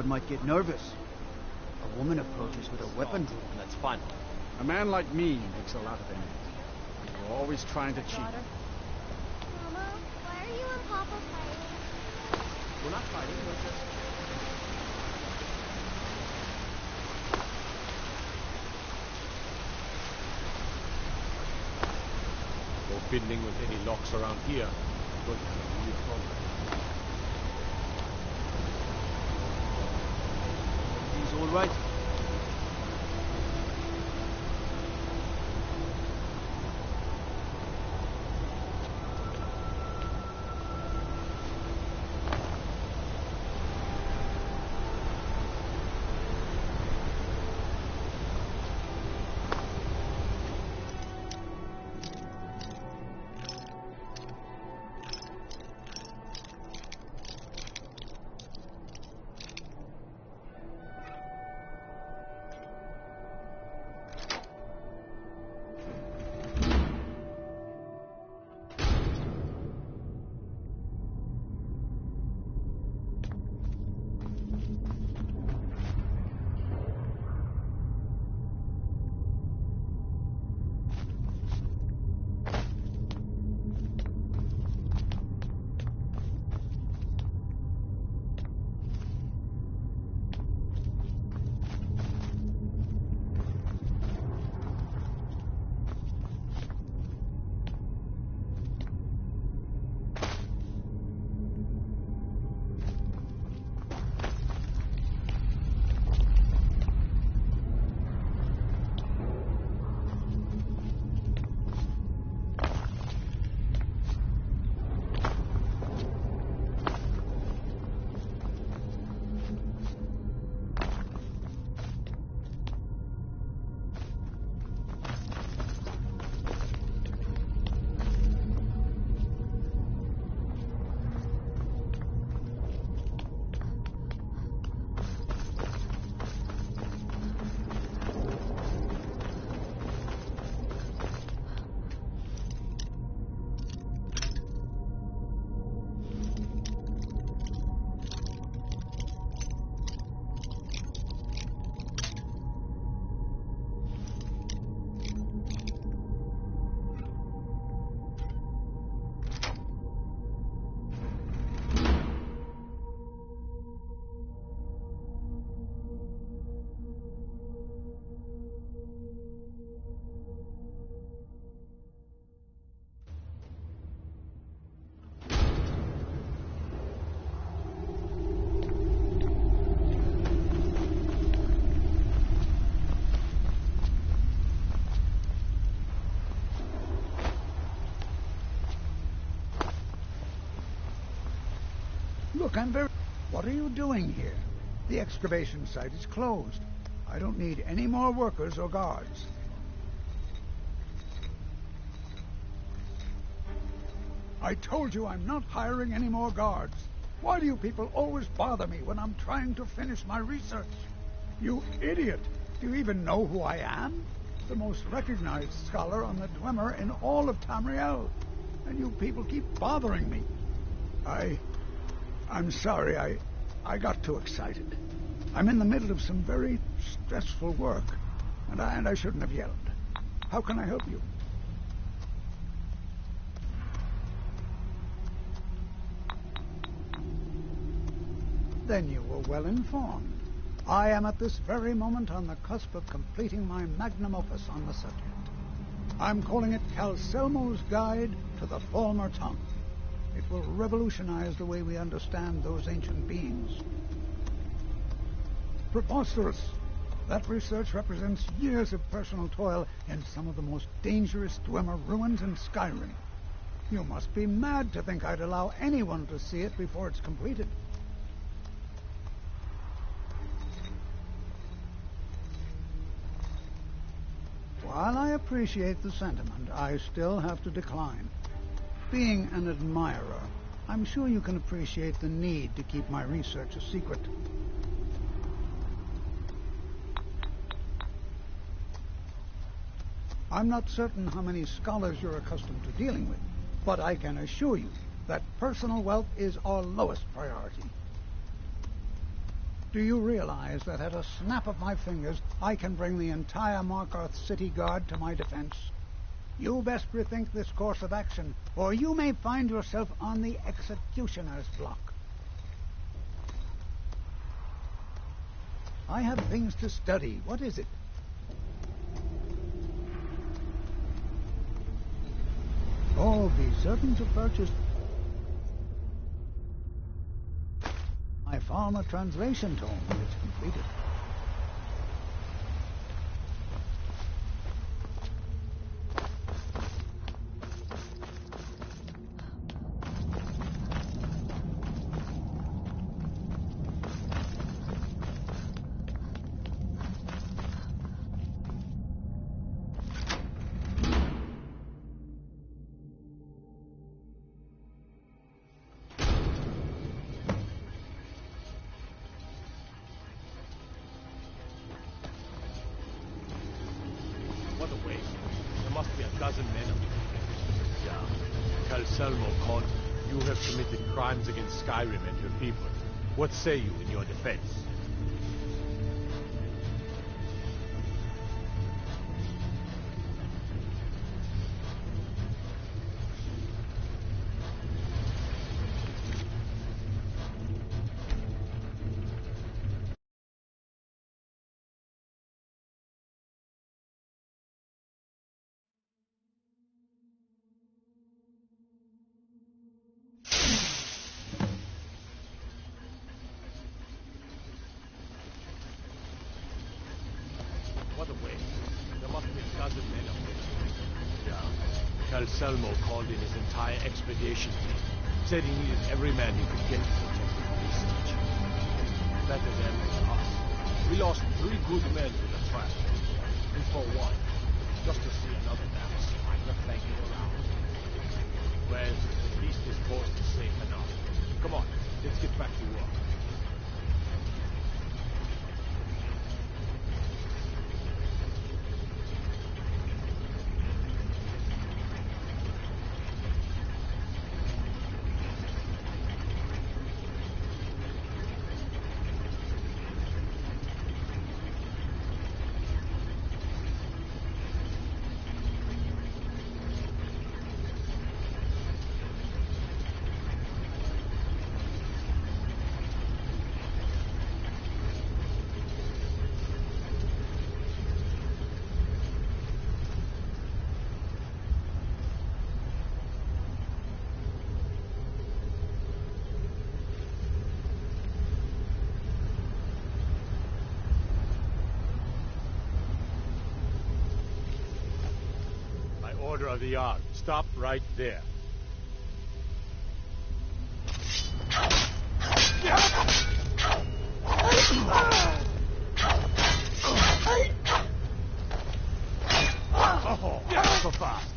guard might get nervous. A woman approaches with a weapon. And that's fine. A man like me makes a lot of enemies. You're always trying to cheat. Mama, why are you and Papa fighting? We're not fighting, we're just... No fiddling with any locks around here. Good. He's all right. Look, I'm very... What are you doing here? The excavation site is closed. I don't need any more workers or guards. I told you I'm not hiring any more guards. Why do you people always bother me when I'm trying to finish my research? You idiot! Do you even know who I am? The most recognized scholar on the Dwemer in all of Tamriel. And you people keep bothering me. I'm sorry, I got too excited. I'm in the middle of some very stressful work, and I shouldn't have yelled. How can I help you? Then you were well informed. I am at this very moment on the cusp of completing my magnum opus on the subject. I'm calling it Calselmo's Guide to the Former Tongue. It will revolutionize the way we understand those ancient beings. Preposterous! That research represents years of personal toil in some of the most dangerous Dwemer ruins in Skyrim. You must be mad to think I'd allow anyone to see it before it's completed. While I appreciate the sentiment, I still have to decline. Being an admirer, I'm sure you can appreciate the need to keep my research a secret. I'm not certain how many scholars you're accustomed to dealing with, but I can assure you that personal wealth is our lowest priority. Do you realize that at a snap of my fingers, I can bring the entire Markarth City Guard to my defense? You best rethink this course of action, or you may find yourself on the executioner's block. I have things to study. What is it? All be certain to purchase. I found a translation tome when it's completed. What a waste. There must be a dozen men of them. Yeah. Calcelmo Con, you have committed crimes against Skyrim and her people. What say you in your defense? What a waste. There must be a dozen men of them. Yeah. Calcelmo called in his entire expedition team. Said he needed every man he could get to protect the research. Better them than us. We lost 3 good men to the trash. And for what? Just to see another damn swine banging around. Well, at least this course is safe enough. Come on, let's get back to work. Order of the yard. Stop right there. Oh, so fast.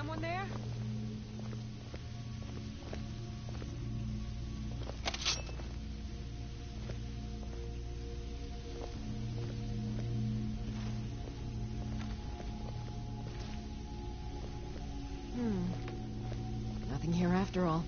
someone there? Nothing here after all.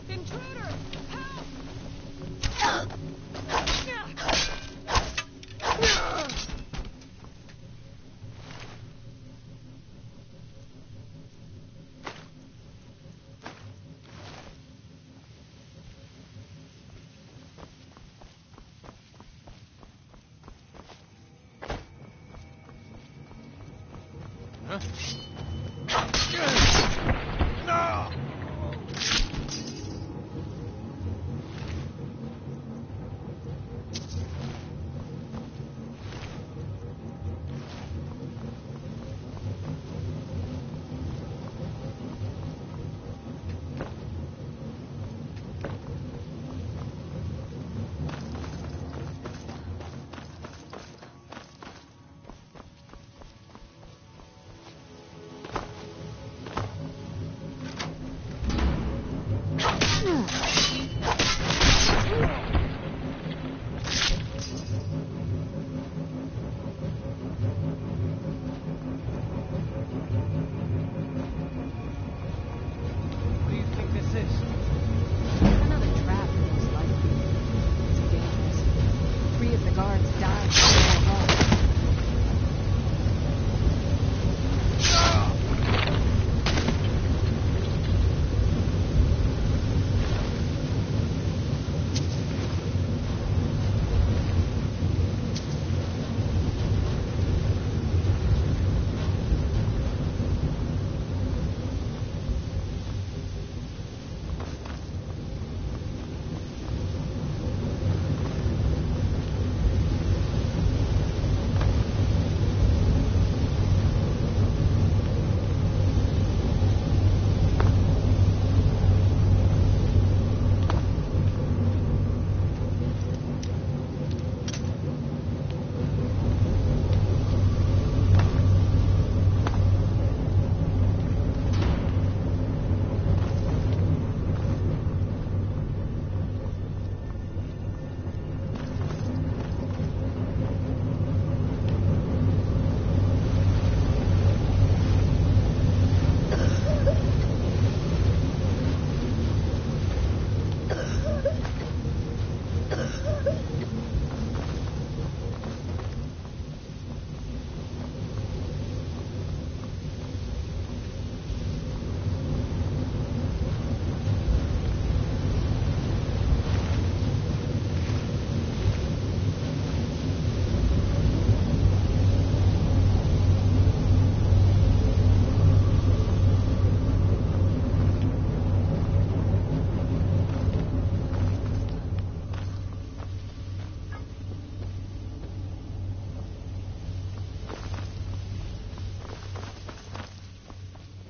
Intruder!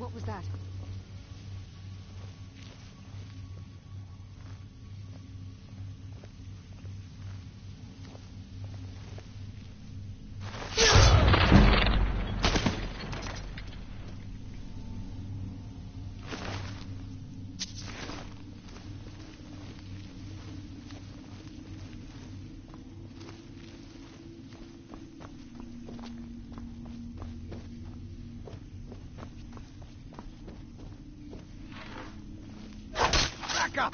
What was that?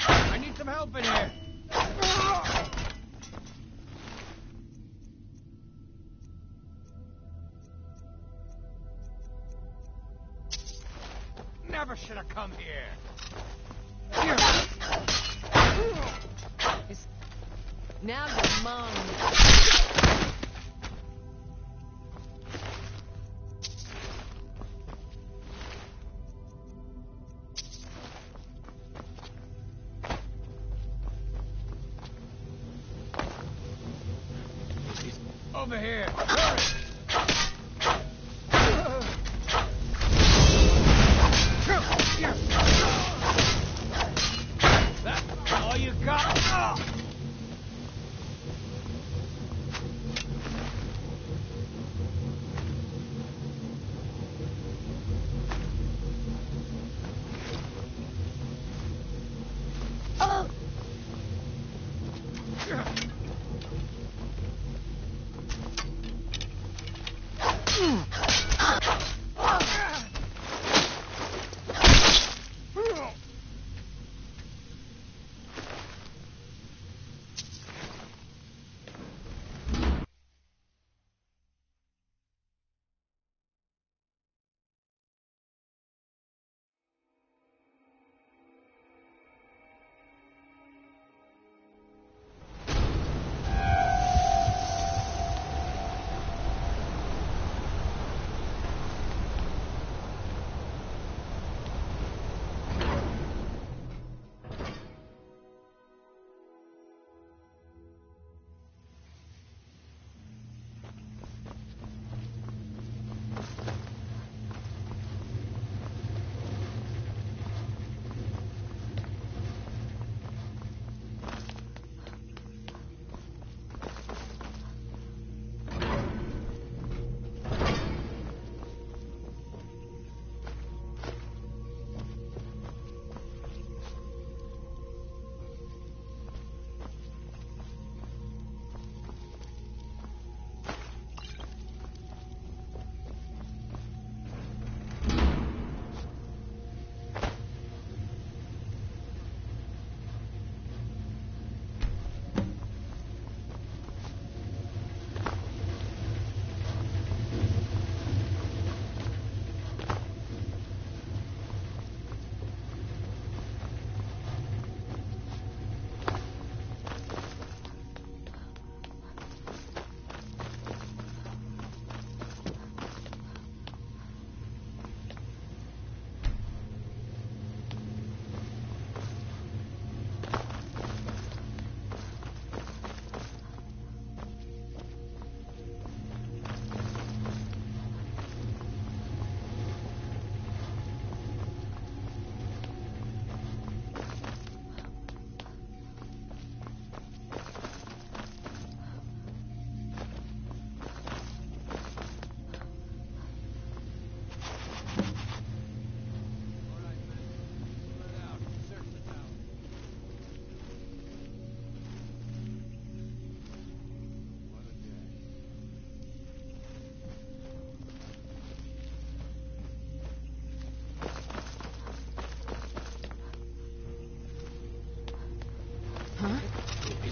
I need some help in here. should have come here. Now you're mine. Over here. That's all you got?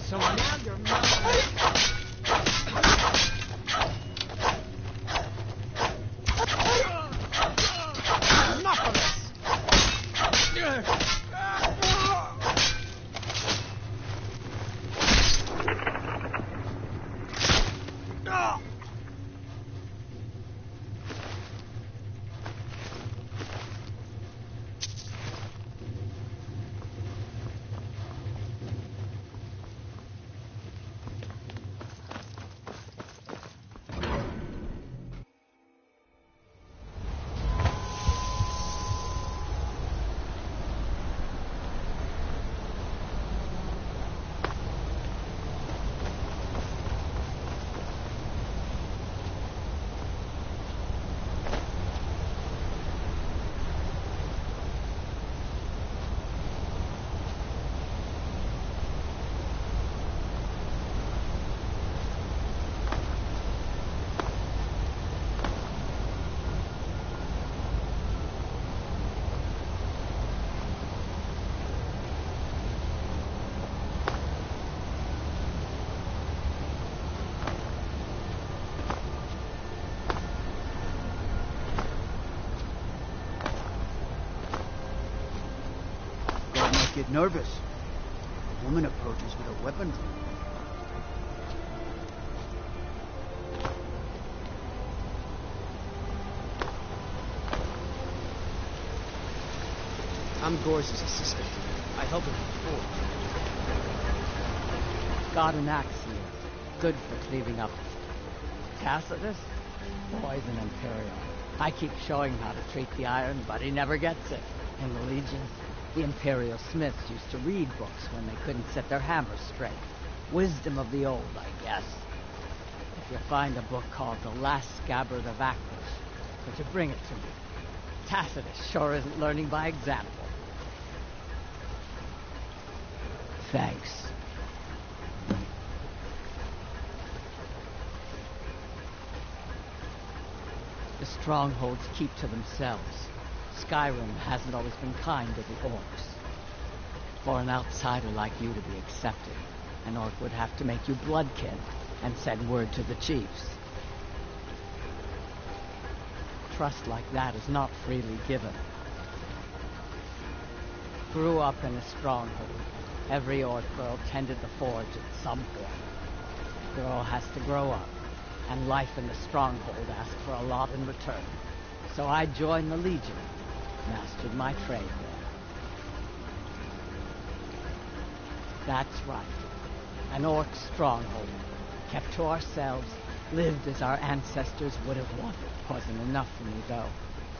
Someone now you're Enough of this! get nervous. A woman approaches with a weapon drawn. I'm Gorse's assistant. I help him with the forge. Got an axe here. Good for cleaving up. Tacitus? Boy's an Imperial. I keep showing him how to treat the iron, but he never gets it. In the Legion, the Imperial smiths used to read books when they couldn't set their hammers straight. Wisdom of the old, I guess. If you find a book called The Last Scabbard of Actus, would you bring it to me? Tacitus sure isn't learning by example. Thanks. The strongholds keep to themselves. Skyrim hasn't always been kind to the orcs. For an outsider like you to be accepted, an orc would have to make you bloodkin and send word to the chiefs. Trust like that is not freely given. Grew up in a stronghold. Every orc girl tended the forge at some point. A girl has to grow up, and life in the stronghold asks for a lot in return. So I joined the Legion, mastered my trade there. That's right. An orc stronghold. Kept to ourselves, lived as our ancestors would have wanted. Wasn't enough for me, though.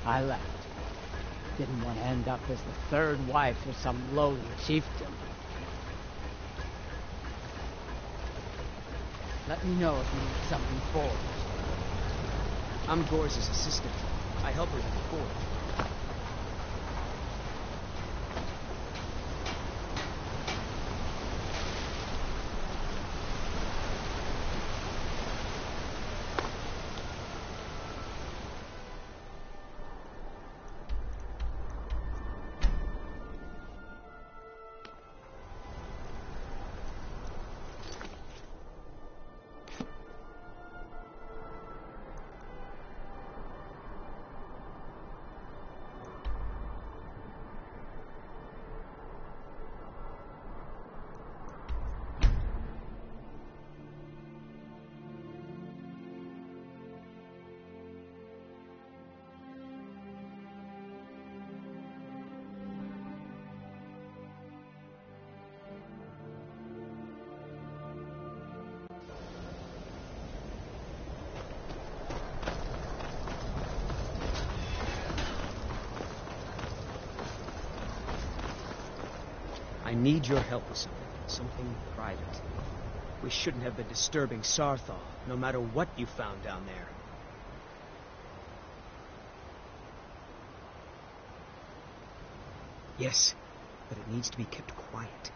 I left. Didn't want to end up as the third wife of some lowly chieftain. Let me know if you need something forged. I'm Gorse's assistant. I help her with the forge. I need your help with something private. We shouldn't have been disturbing Sarthal, no matter what you found down there. Yes, but it needs to be kept quiet.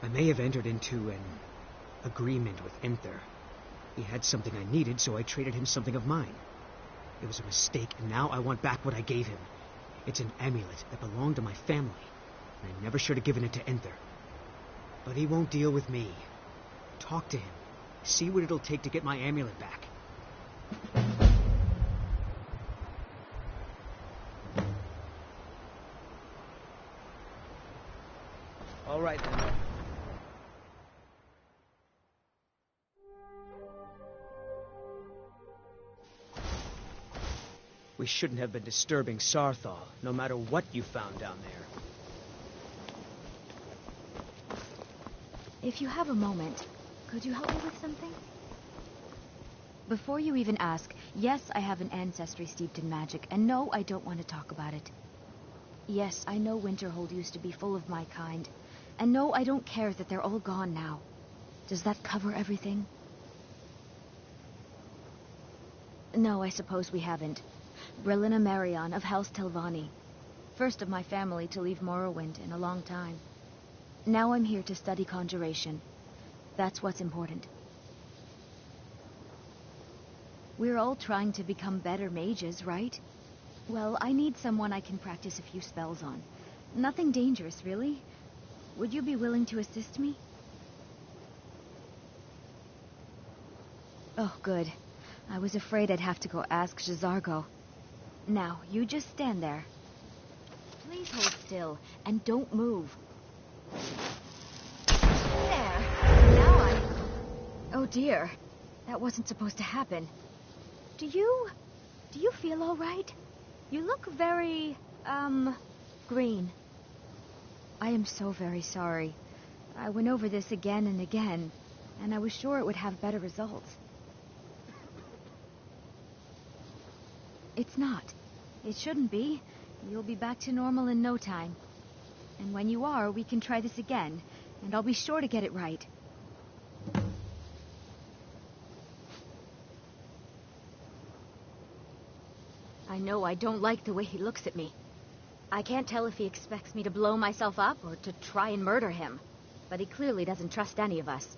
I may have entered into an agreement with Enther. He had something I needed, so I traded him something of mine. It was a mistake, and now I want back what I gave him. It's an amulet that belonged to my family. And I never should have given it to Enther. But he won't deal with me. Talk to him. See what it'll take to get my amulet back. All right, then. We shouldn't have been disturbing Sarthal, no matter what you found down there. If you have a moment, could you help me with something? Before you even ask, yes, I have an ancestry steeped in magic, and no, I don't want to talk about it. Yes, I know Winterhold used to be full of my kind, and no, I don't care that they're all gone now. Does that cover everything? No, I suppose we haven't. Brillina Marion of House Telvanni. First of my family to leave Morrowind in a long time. Now I'm here to study conjuration. That's what's important. We're all trying to become better mages, right? Well, I need someone I can practice a few spells on. Nothing dangerous, really. Would you be willing to assist me? Oh, good. I was afraid I'd have to go ask J'zargo. Now, you just stand there. Please hold still, and don't move. There. Now I... Oh dear. That wasn't supposed to happen. Do you feel all right? You look very, green. I am so very sorry. I went over this again and again, and I was sure it would have better results. It's not. It shouldn't be. You'll be back to normal in no time. And when you are, we can try this again, and I'll be sure to get it right. I know I don't like the way he looks at me. I can't tell if he expects me to blow myself up or to try and murder him. But he clearly doesn't trust any of us.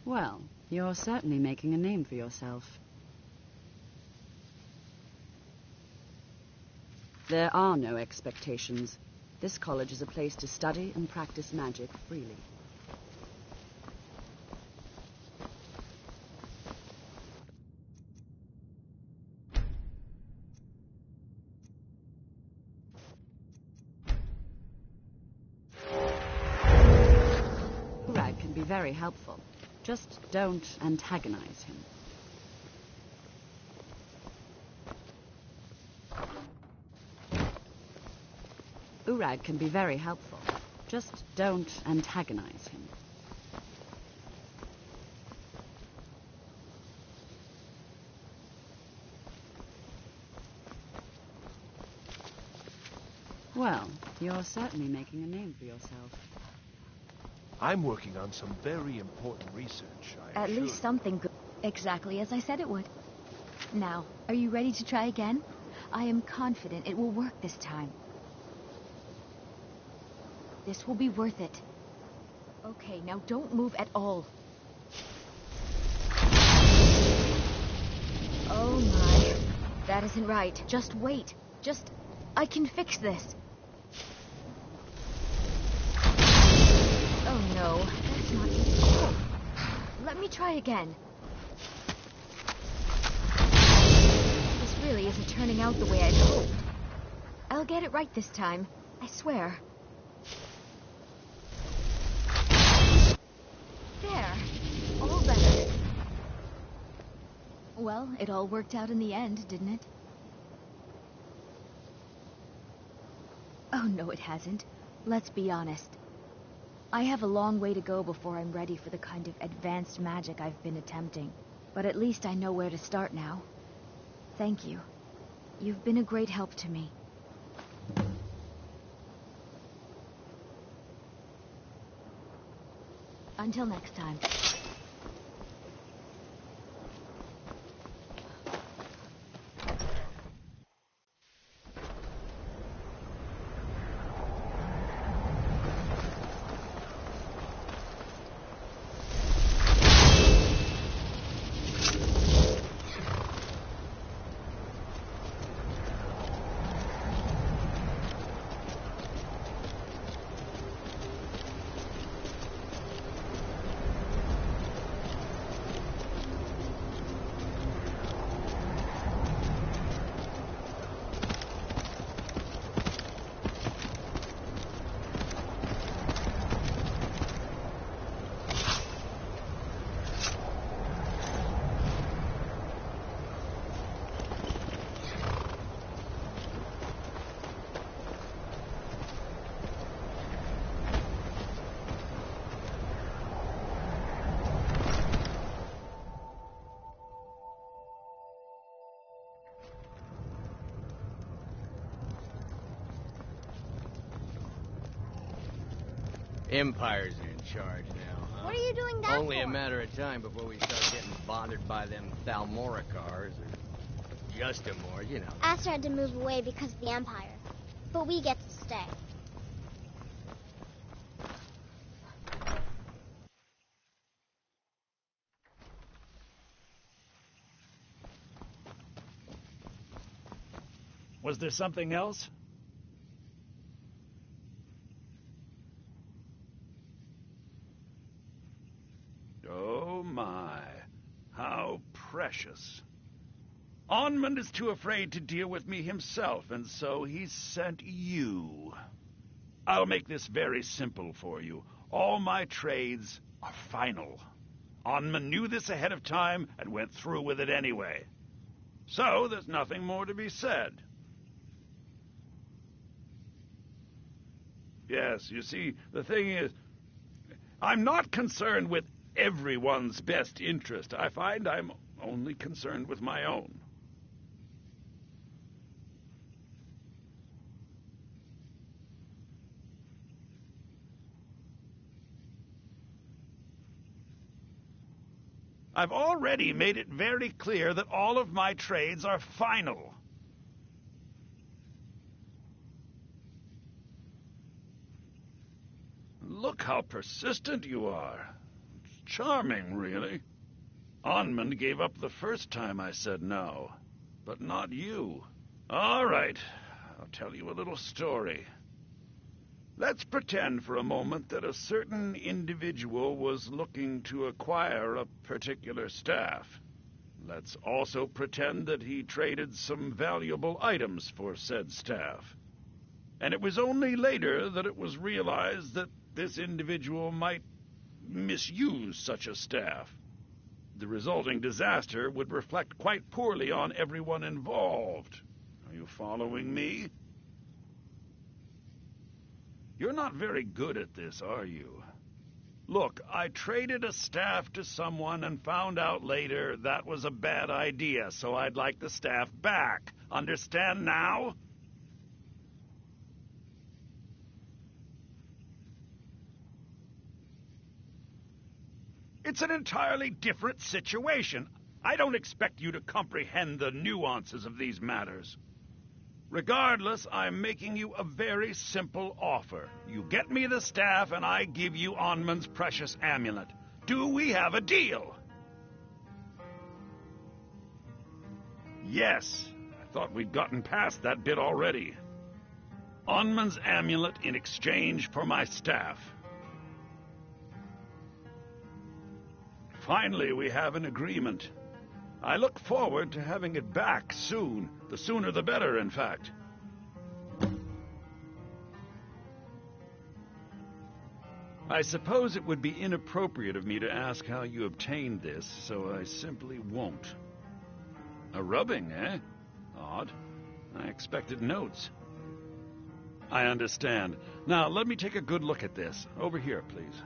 Well, you're certainly making a name for yourself. There are no expectations. This college is a place to study and practice magic freely. Urag can be very helpful. Just don't antagonize him. Urag can be very helpful. Just don't antagonize him. Well, you're certainly making a name for yourself. I'm working on some very important research, At least something good. Exactly as I said it would. Now, are you ready to try again? I am confident it will work this time. This will be worth it. Okay, now don't move at all. Oh my. That isn't right. Just wait. I can fix this. Oh no, that's not... Oh. Let me try again. This really isn't turning out the way I'd hoped. I'll get it right this time. I swear. There. All better. Well, it all worked out in the end, didn't it? Oh, no, it hasn't. Let's be honest. I have a long way to go before I'm ready for the kind of advanced magic I've been attempting. But at least I know where to start now. Thank you. You've been a great help to me. Until next time. Empire's in charge now, huh? What are you doing that Only for? a matter of time before we start getting bothered by them Thalmoricars, or Justimores, you know. Aster had to move away because of the Empire, but we get to stay. Was there something else? Oh my, how precious. Onmund is too afraid to deal with me himself, and so he sent you. I'll make this very simple for you. All my trades are final. Onmund knew this ahead of time and went through with it anyway. So there's nothing more to be said. Yes, you see, the thing is, I'm not concerned with everyone's best interest. I find I'm only concerned with my own. I've already made it very clear that all of my trades are final. Look how persistent you are. It's charming, really. Onmund gave up the first time I said no, but not you. All right, I'll tell you a little story. Let's pretend for a moment that a certain individual was looking to acquire a particular staff. Let's also pretend that he traded some valuable items for said staff. And it was only later that it was realized that this individual might misuse such a staff. The resulting disaster would reflect quite poorly on everyone involved. Are you following me? You're not very good at this, are you? Look, I traded a staff to someone and found out later that was a bad idea, so I'd like the staff back. Understand now? It's an entirely different situation. I don't expect you to comprehend the nuances of these matters. Regardless, I'm making you a very simple offer. You get me the staff, and I give you Onmund's precious amulet. Do we have a deal? Yes. I thought we'd gotten past that bit already. Onmund's amulet in exchange for my staff. Finally, we have an agreement. I look forward to having it back soon. The sooner the better, in fact. I suppose it would be inappropriate of me to ask how you obtained this, so I simply won't. A rubbing, eh? Odd. I expected notes. I understand. Now, let me take a good look at this. Over here, please.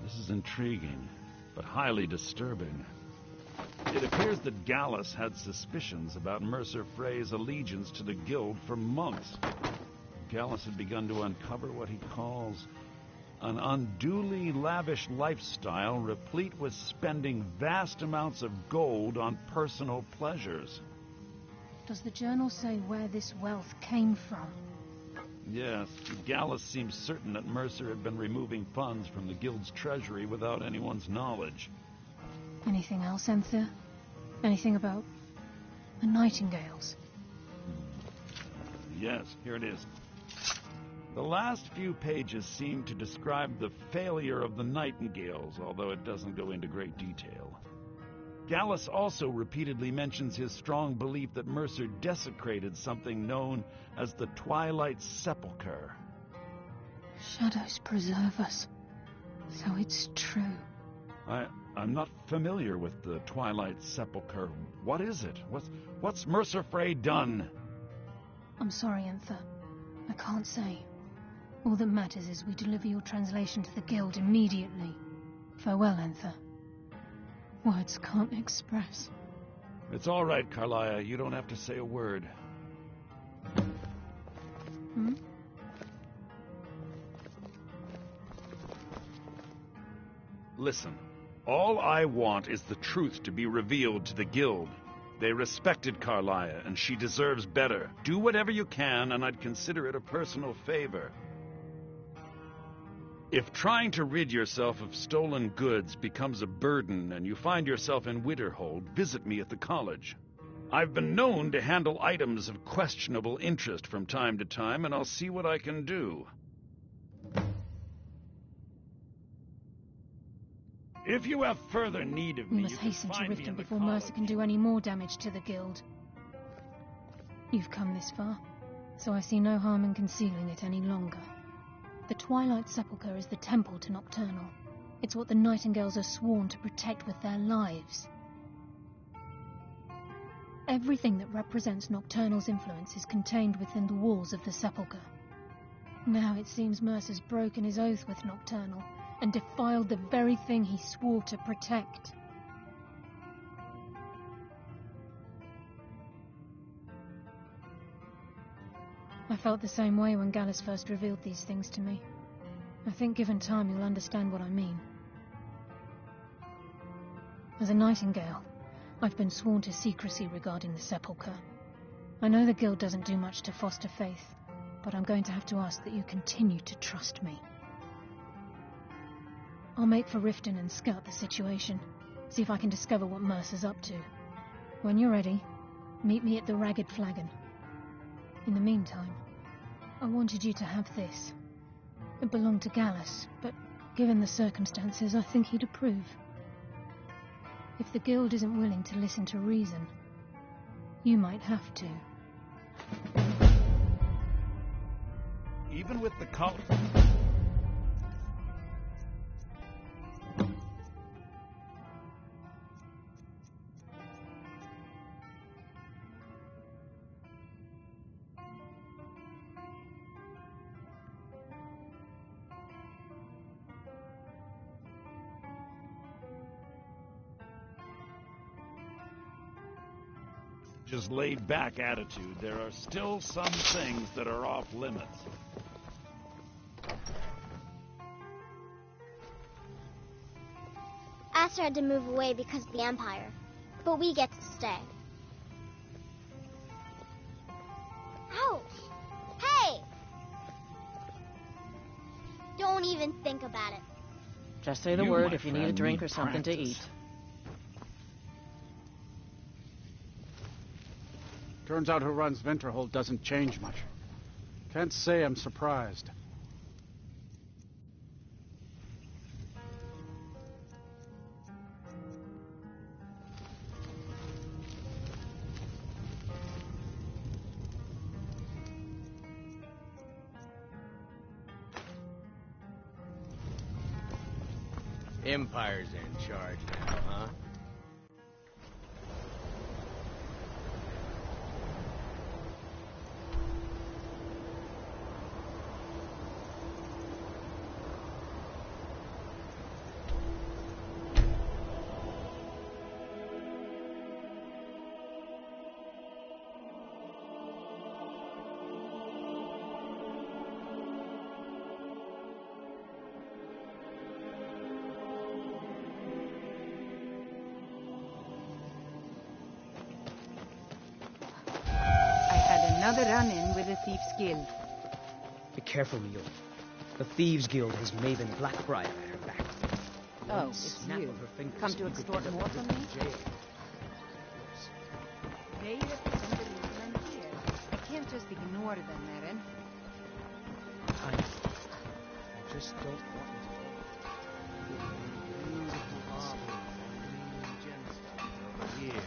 This is intriguing, but highly disturbing. It appears that Gallus had suspicions about Mercer Frey's allegiance to the guild for months. Gallus had begun to uncover what he calls an unduly lavish lifestyle replete with spending vast amounts of gold on personal pleasures. Does the journal say where this wealth came from? Yes, Gallus seems certain that Mercer had been removing funds from the guild's treasury without anyone's knowledge. Anything else, Enther? Anything about the Nightingales? Yes, here it is. The last few pages seem to describe the failure of the Nightingales, although it doesn't go into great detail. Gallus also repeatedly mentions his strong belief that Mercer desecrated something known as the Twilight Sepulchre. Shadows preserve us. So it's true. I'm not familiar with the Twilight Sepulchre. What is it? What's Mercer Frey done? I'm sorry, Enther. I can't say. All that matters is we deliver your translation to the guild immediately. Farewell, Enther. Words can't express. It's all right, Carlia. You don't have to say a word. Listen, all I want is the truth to be revealed to the guild. They respected Carlia, and she deserves better. Do whatever you can, and I'd consider it a personal favor. If trying to rid yourself of stolen goods becomes a burden and you find yourself in Winterhold, visit me at the college. I've been known to handle items of questionable interest from time to time, and I'll see what I can do. If you have further need of me, We must hasten to Riften before Mercer can do any more damage to the guild. You've come this far, so I see no harm in concealing it any longer. The Twilight Sepulchre is the temple to Nocturnal. It's what the Nightingales are sworn to protect with their lives. Everything that represents Nocturnal's influence is contained within the walls of the Sepulchre. Now it seems Mercer's broken his oath with Nocturnal and defiled the very thing he swore to protect. I felt the same way when Gallus first revealed these things to me. I think given time you'll understand what I mean. As a Nightingale, I've been sworn to secrecy regarding the Sepulchre. I know the Guild doesn't do much to foster faith, but I'm going to have to ask that you continue to trust me. I'll make for Riften and scout the situation, see if I can discover what Mercer's up to. When you're ready, meet me at the Ragged Flagon. In the meantime, I wanted you to have this. It belonged to Gallus, but given the circumstances, I think he'd approve. If the Guild isn't willing to listen to reason, you might have to. Even with the color... laid-back attitude, there are still some things that are off limits. Aster had to move away because of the Empire, but we get to stay. Ouch! Hey! Don't even think about it. Just say the word if you need a drink or something to eat. Turns out who runs Winterhold doesn't change much. Can't say I'm surprised. Empire's in charge now, huh? Another run-in with the Thief's Guild. Be careful, Mule. The Thieves' Guild has Maven Blackbriar at her back. Oh, it's you. Come to extort more from me? They represent the Lutheran here. I can't just ignore them, Erin. I just don't want you to. Beautiful arbor, gemstones over here.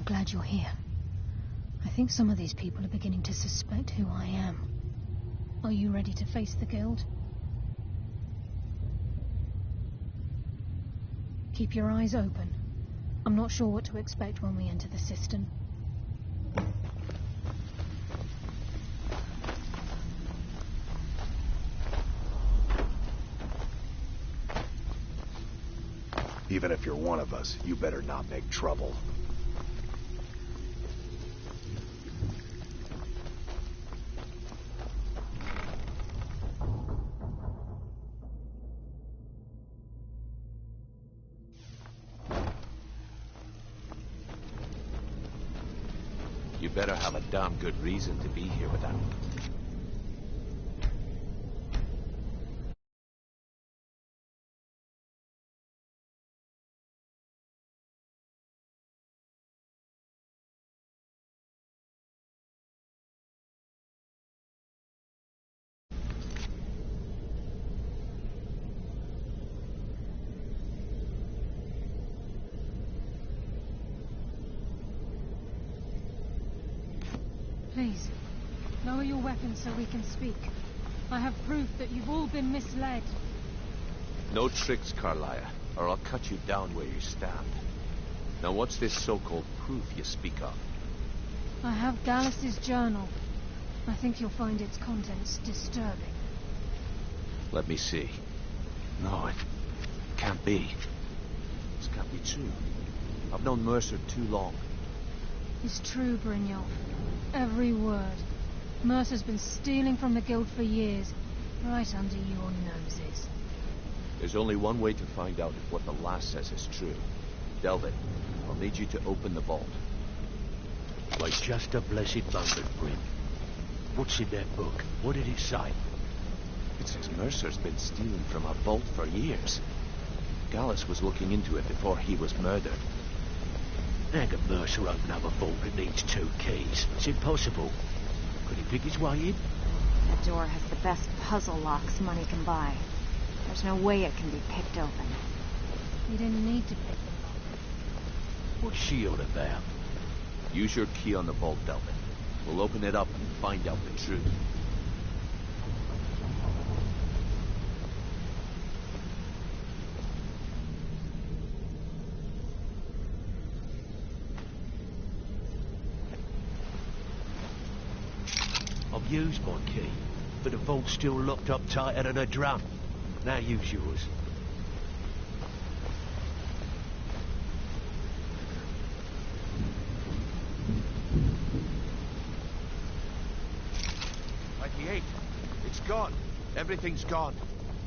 I'm glad you're here. I think some of these people are beginning to suspect who I am. Are you ready to face the Guild? Keep your eyes open. I'm not sure what to expect when we enter the cistern. Even if you're one of us, you better not make trouble. You better have a damn good reason to be here with that. Please, lower your weapons so we can speak. I have proof that you've all been misled. No tricks, Carlia, or I'll cut you down where you stand. Now what's this so-called proof you speak of? I have Dallas's journal. I think you'll find its contents disturbing. Let me see. No, it can't be. This can't be true. I've known Mercer too long. It's true, Brynjolf. Every word. Mercer's been stealing from the Guild for years, right under your noses. There's only one way to find out if what the lass says is true. Delvin, I'll need you to open the vault. Wait just a blessed moment, Bryn. What's in that book? What did it say? It says Mercer's been stealing from our vault for years. Gallus was looking into it before he was murdered. How can Mercer open up a vault that needs 2 keys? It's impossible. Could he pick his way in? That door has the best puzzle locks money can buy. There's no way it can be picked open. You didn't need to pick them up. What's she on about? Use your key on the vault, Delvin. We'll open it up and find out the truth. I've used my key, but the vault's still locked up tighter than a drum. Now use yours. It's gone. Everything's gone.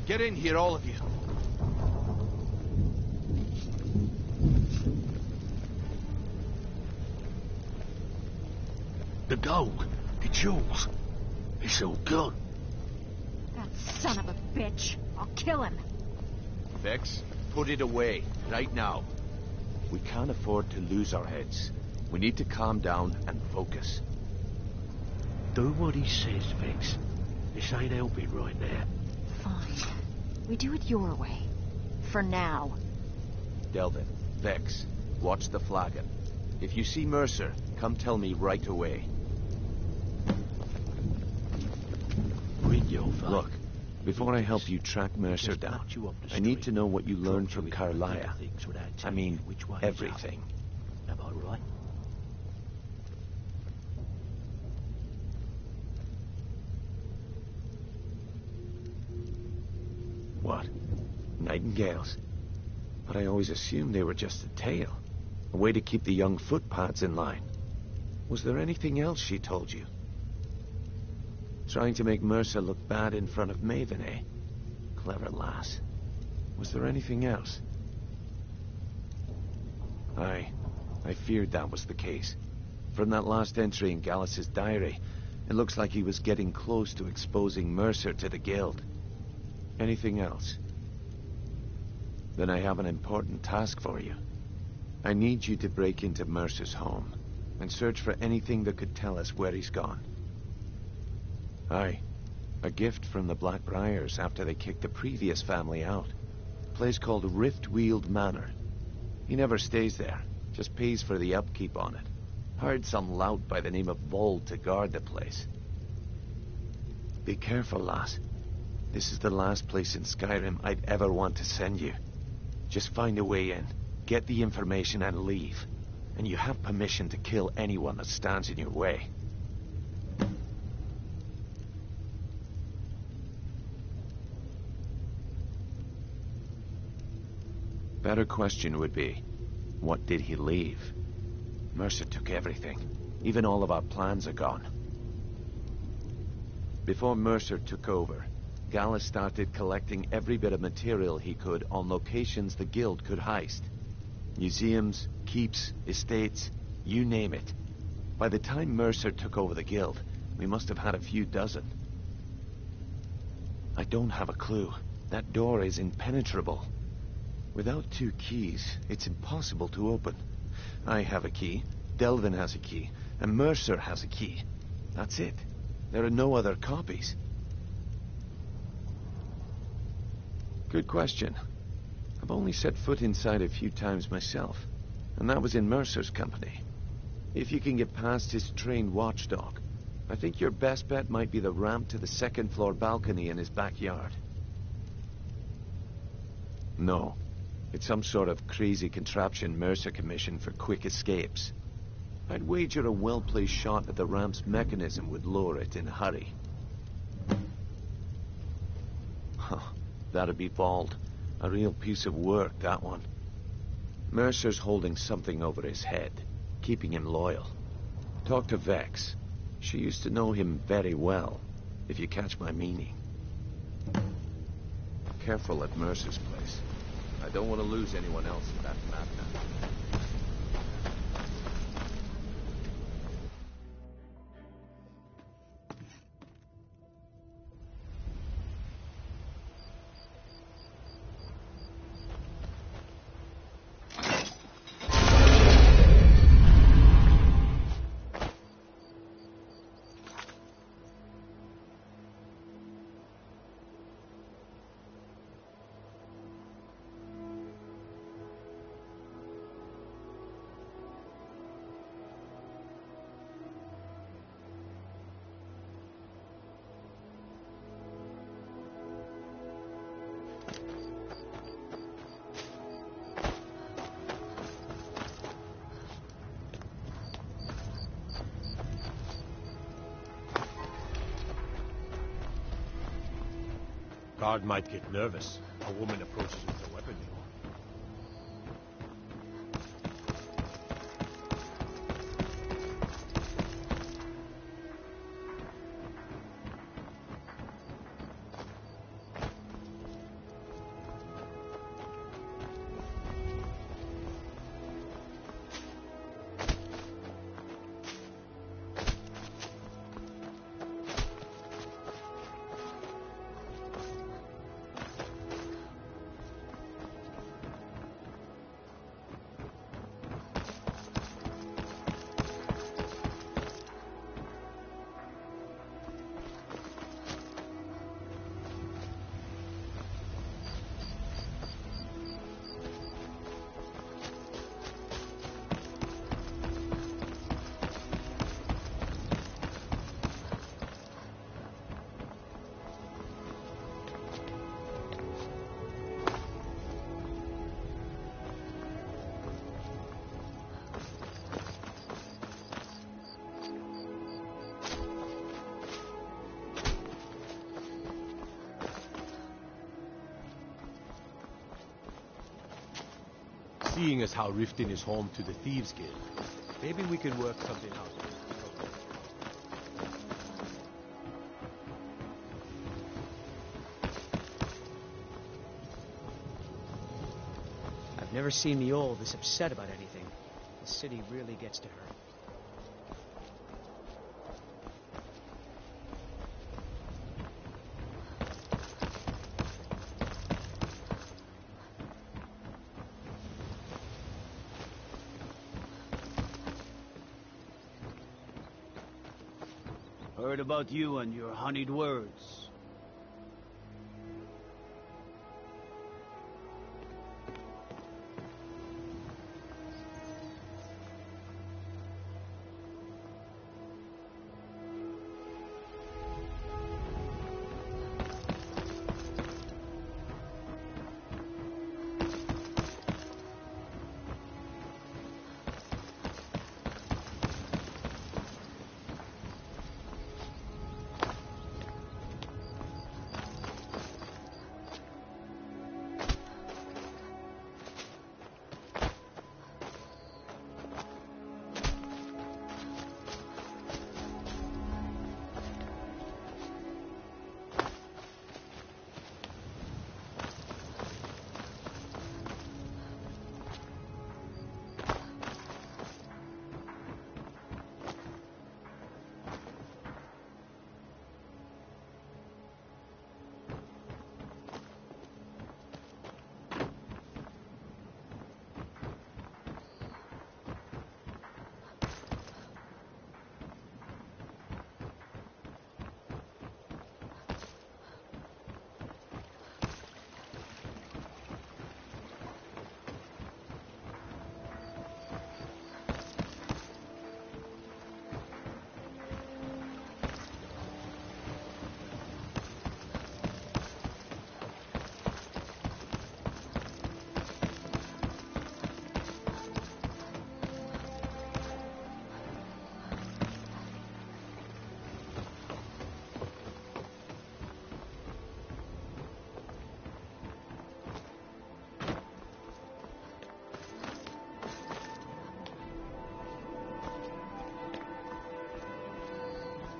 Get in here, all of you. The gold. It's yours. It's all gone. That son of a bitch. I'll kill him. Vex, put it away, right now. We can't afford to lose our heads. We need to calm down and focus. Do what he says, Vex. This ain't helping right now. Fine. We do it your way. For now. Delvin, Vex, watch the flagon. If you see Mercer, come tell me right away. Look, before I help you track Mercer down, I need to know what you learned from Carlia. I mean, everything. Am I right? What? Nightingales? But I always assumed they were just a tale. A way to keep the young footpads in line. Was there anything else she told you? Trying to make Mercer look bad in front of Maven, eh? Clever lass. Was there anything else? I feared that was the case. From that last entry in Gallus's diary, it looks like he was getting close to exposing Mercer to the Guild. Anything else? Then I have an important task for you. I need you to break into Mercer's home and search for anything that could tell us where he's gone. Aye, a gift from the Blackbriars after they kicked the previous family out. A place called Riftweald Manor. He never stays there, Just pays for the upkeep on it. Hired some lout by the name of Vold to guard the place. Be careful, lass. This is the last place in Skyrim I'd ever want to send you. Just find a way in, get the information and leave. And you have permission to kill anyone that stands in your way. Better question would be, what did he leave? Mercer took everything. Even all of our plans are gone. Before Mercer took over, Gallus started collecting every bit of material he could on locations the Guild could heist. Museums, keeps, estates, you name it. By the time Mercer took over the Guild, we must have had a few dozen. I don't have a clue. That door is impenetrable. Without 2 keys, it's impossible to open. I have a key, Delvin has a key, and Mercer has a key. That's it. There are no other copies. Good question. I've only set foot inside a few times myself, and that was in Mercer's company. If you can get past his trained watchdog, I think your best bet might be the ramp to the 2nd floor balcony in his backyard. No. It's some sort of crazy contraption Mercer commissioned for quick escapes. I'd wager a well-placed shot at the ramp's mechanism would lower it in a hurry. Huh. That'd be Vold. A real piece of work, that one. Mercer's holding something over his head, keeping him loyal. Talk to Vex. She used to know him very well, if you catch my meaning. Careful at Mercer's place. I don't want to lose anyone else in that madness. Guard might get nervous. A woman approaches with a weapon. Seeing as how Riften is home to the Thieves Guild, maybe we can work something out. I've never seen the old this upset about anything. The city really gets to her. Heard about you and your honeyed words.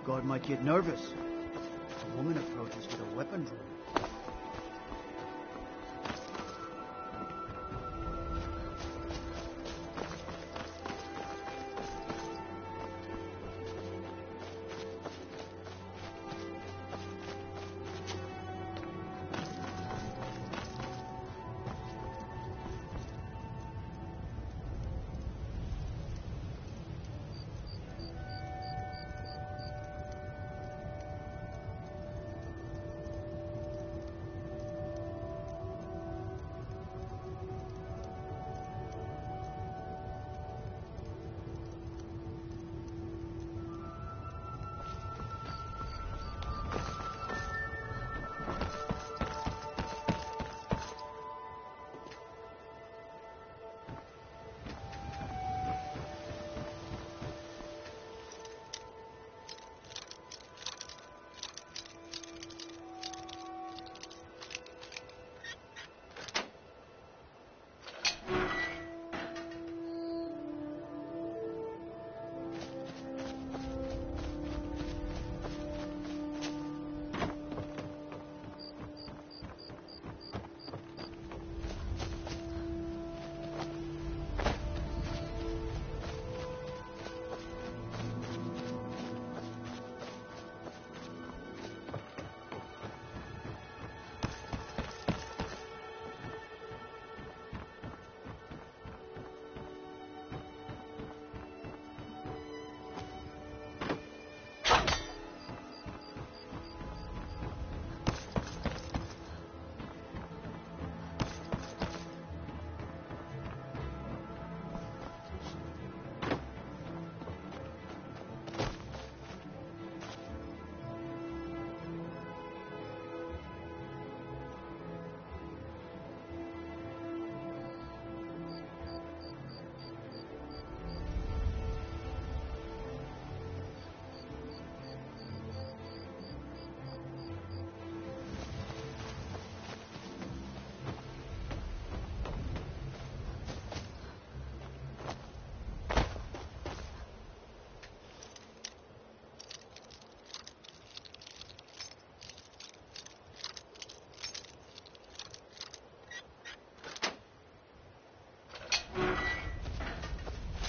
guard might get nervous. A woman approaches with a weapon drawn.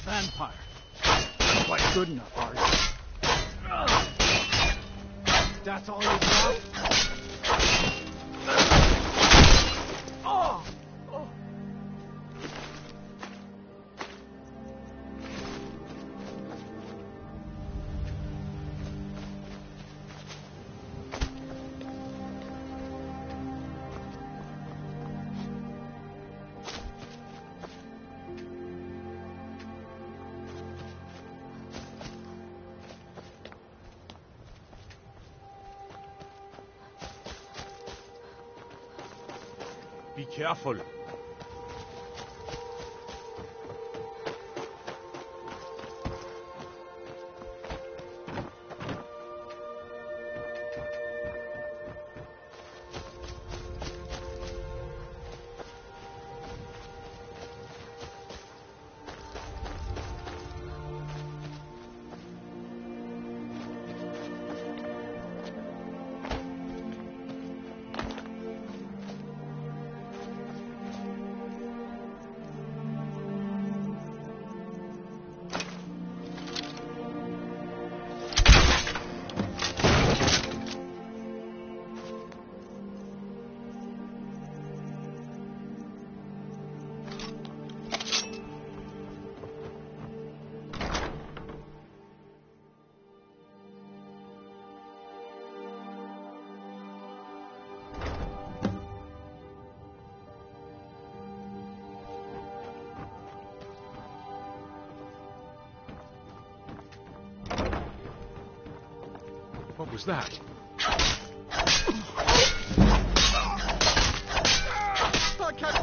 Vampire. Not quite good enough, are you? That's all you got? Oh! Oh! Be careful. What was that? I can't...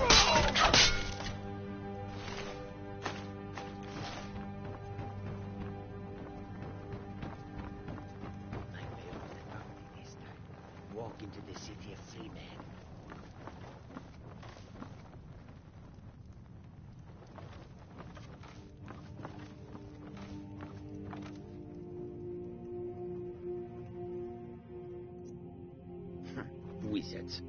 Walk into the city of free men. Wizards.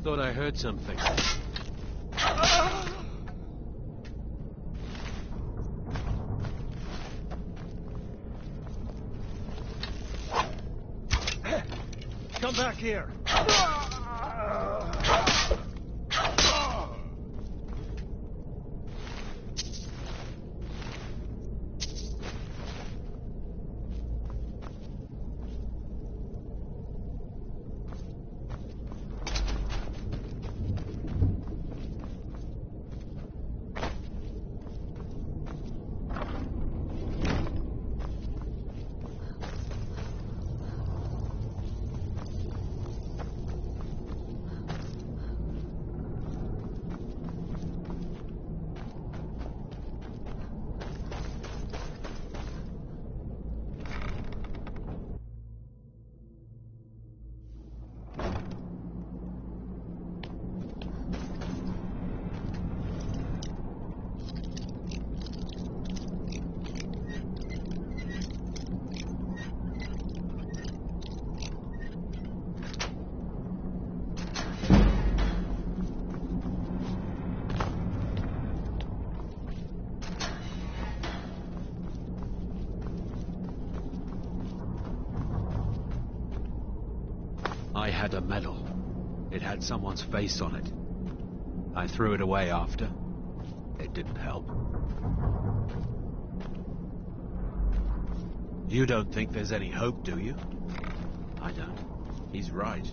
Thought I heard something. Come back here. I had a medal. It had someone's face on it. I threw it away after. It didn't help. You don't think there's any hope, do you? I don't. He's right.